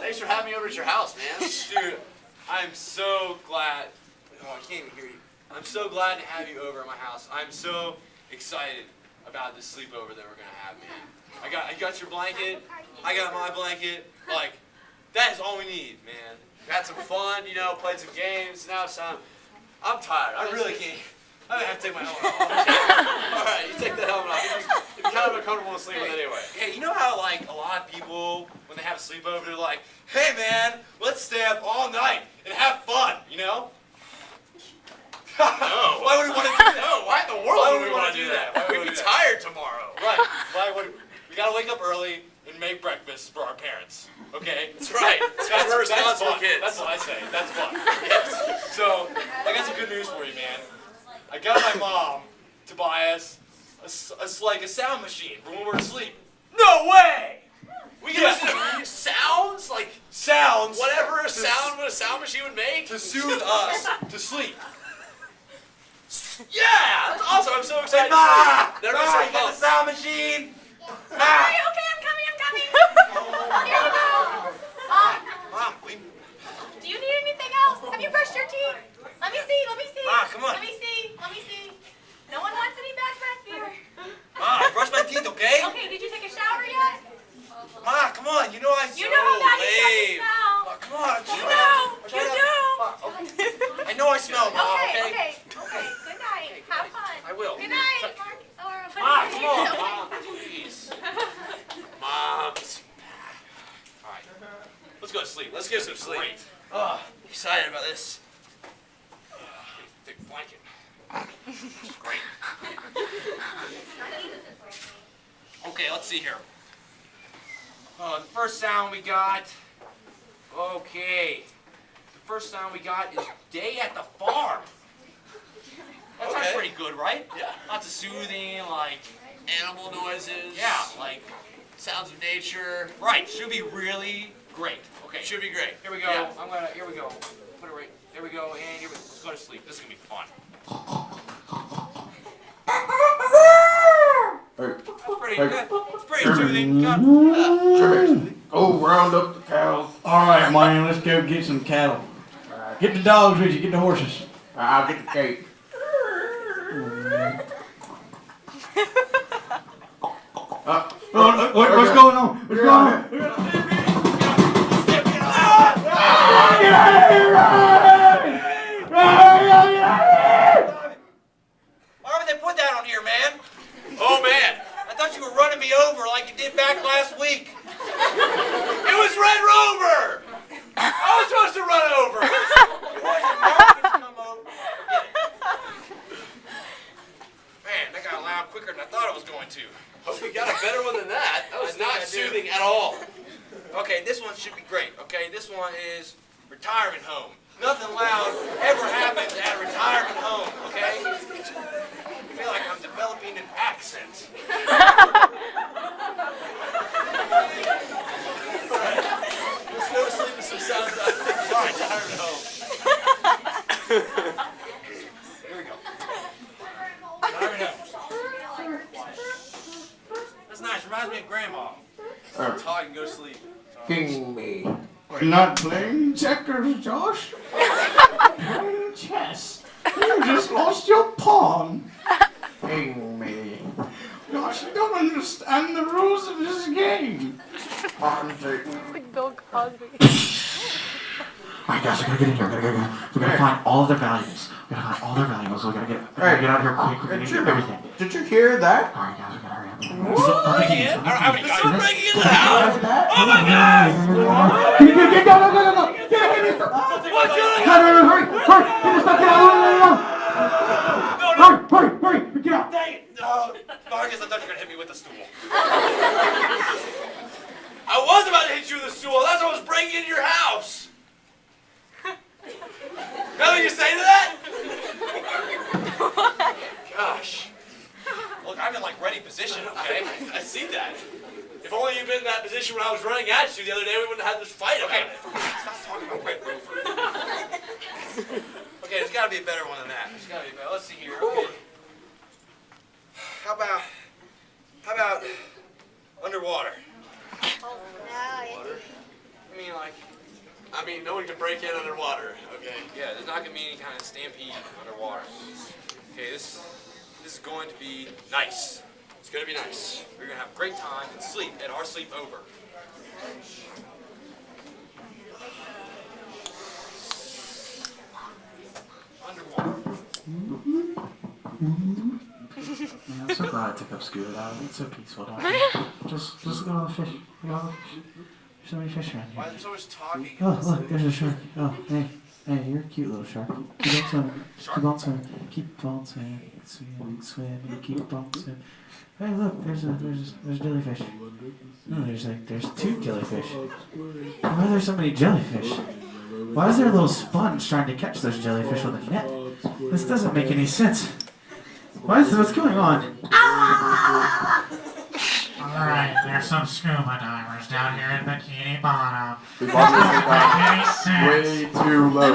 Thanks for having me over at your house, man. Dude, I'm so glad. Oh, I can't even hear you. I'm so glad to have you over at my house. I'm so excited about this sleepover that we're gonna have, man. I got your blanket. I got my blanket. Like, that is all we need, man. Had some fun, you know, played some games. Now it's time. I'm tired. I really can't. I have to take my helmet off. All right, you take the helmet off. You're kind of uncomfortable to sleep with anyway. Hey, you know how like a lot of people, when they have a sleepover, they're like, "Hey man, let's stay up all night and have fun," you know? No. Why would we want to do that? No, why in the world would we want to do that? We'd be tired tomorrow. Right. We gotta wake up early and make breakfast for our parents. Okay? That's right. We're responsible kids. That's what I say. That's fun. Yes. So, I got some good news for you, man. I got my mom to buy us like a sound machine for when we're asleep. No way! We can listen to sounds? Like sounds. whatever a sound machine would make? To soothe us to sleep. Yeah! That's awesome. I'm so excited. Ma! They're Ma, so you got the sound machine? Ma! Okay, I'm coming. Here you go. Mom, Do you need anything else? Have you brushed your teeth? Let me see. Ma, come on. Let me see. No one wants any bad breath here. Ma, I brushed my teeth, okay? Okay, did you take a shower yet? Ma, come on. You know I'm You know how bad you lame. smell. Ma, come on. You do. I know I smell, Ma, Okay. Good night. Have fun. I will. Good night, Mark. Ma, come on. Okay. Ma, please. Moms. All right. Let's go to sleep. Let's get some sleep. Great. Oh, excited about this. Thick blanket. Great. Okay, let's see here. The first sound we got. Okay. The first sound we got is Day at the Farm. That sounds Okay. pretty good, right? Yeah. Lots of soothing, like, Animal noises. yeah, like, Sounds of nature. right. Should be really great. Okay. Should be great. Here we go. Yeah. Here we go. Put it right. There we go. And here we go. Let's go to sleep. This is gonna be fun. That's pretty good. It's pretty soothing. Go round up the cows. All right, man, let's go get some cattle. Get the dogs with you, get the horses. I'll get the cake. What's going on? What's going on? Why would they put that on here, man? Oh, man. I thought you were running me over like you did back last week. It was Red Rover! I was supposed to run over. Man, that got loud quicker than I thought it was going to. Hope we got a better one than that. That was I think not I do. soothing at all. Okay, this one should be great. Okay, this one is retirement home. Nothing loud ever happens at a retirement home, okay? I feel like I'm developing an accent. Let's go to sleep with some sounds of retirement home. Here we go. Retirement home. That's nice. Reminds me of Grandma. Talk and go to sleep. King me. We're not playing checkers, Josh. We're playing chess. You just lost your pawn. King me. Josh, you don't understand the rules of this game. Pawn taking. Like Bill Cosby. Alright guys, we gotta get in here. We gotta find all of their valuables. We gotta find all their valuables. We gotta get out of here quick. We gotta get everything. Did you hear that? Alright guys, we gotta hurry up. I don't know how many guys are breaking into the house. Oh my God! What's going on? Hurry! Get this stuff out! Hurry! Get out! Dang it. No, Marcus, I thought you were going to hit me with a stool. I was about to hit you with a stool. That's why I was breaking into your house. Nothing you say to that? Gosh. Look, I'm in like ready position, okay? I see that. If only you'd been in that position when I was running at you the other day, we wouldn't have had this fight Okay, about it. stop talking about Red Rover. Okay, there's got to be a better one than that. There's got to be a better. Let's see here. Okay. How about underwater? Oh, no. I mean, like, mean, no one can break in underwater, okay? Yeah, there's not gonna be any kind of stampede underwater. Okay, this is going to be nice. It's gonna be nice. We're gonna have a great time and sleep at our sleepover. Underwater. Man, I'm so glad I took up scuba diving. It's so peaceful down here. Just look at all the fish. Look at all the fish. There's so many fish around Why here. is there so much talking? Oh, look, there's a shark. Oh, hey, you're a cute little shark. Keep on swimming. Keep on swimming. Keep on swimming. Swim. Keep on swimming. Hey, look, there's jellyfish. No, there's 2 jellyfish. Why are there so many jellyfish? Why is there a little sponge trying to catch those jellyfish with a net? This doesn't make any sense. What's going on? Alright, there's some scuba divers down here in Bikini Bottom. We've also got way too low.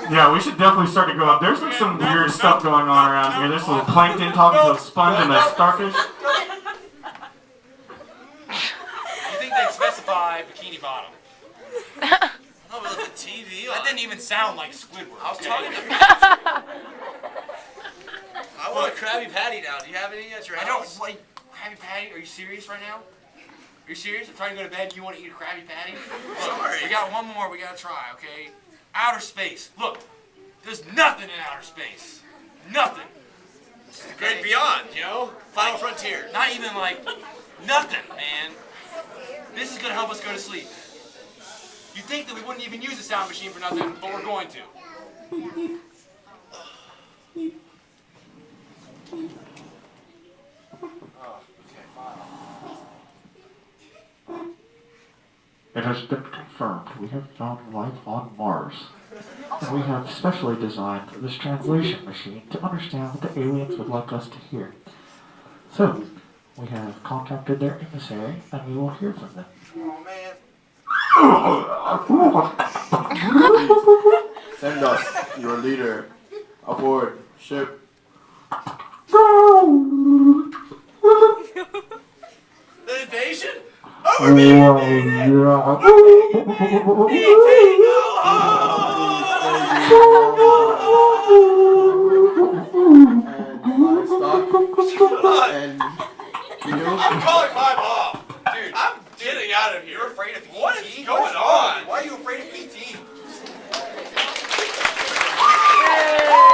Yeah, we should definitely start to go up. There's like some weird stuff going on around here. There's a little plankton talking to a sponge and a starfish. You think they'd specify Bikini Bottom? Oh, but the TV. That didn't even sound like Squidward. I was talking to I want a Krabby Patty now. Do you have any at your I house? don't like Krabby Patty. Are you serious right now? Are you serious? I'm trying to go to bed. You want to eat a Krabby Patty? Look, Sorry. We got one more we gotta try, okay? Outer space. Look, there's nothing in outer space. Nothing. The great beyond, you know? Final frontier. Not even like nothing, man. This is gonna help us go to sleep. You'd think that we wouldn't even use a sound machine for nothing, but we're going to. It has been confirmed we have found life on Mars. And we have specially designed this translation machine to understand what the aliens would like us to hear. So, we have contacted their emissary, and we will hear from them. Please, send us, your leader, aboard ship. The invasion? Oh, we're being invaded! E.T. go home!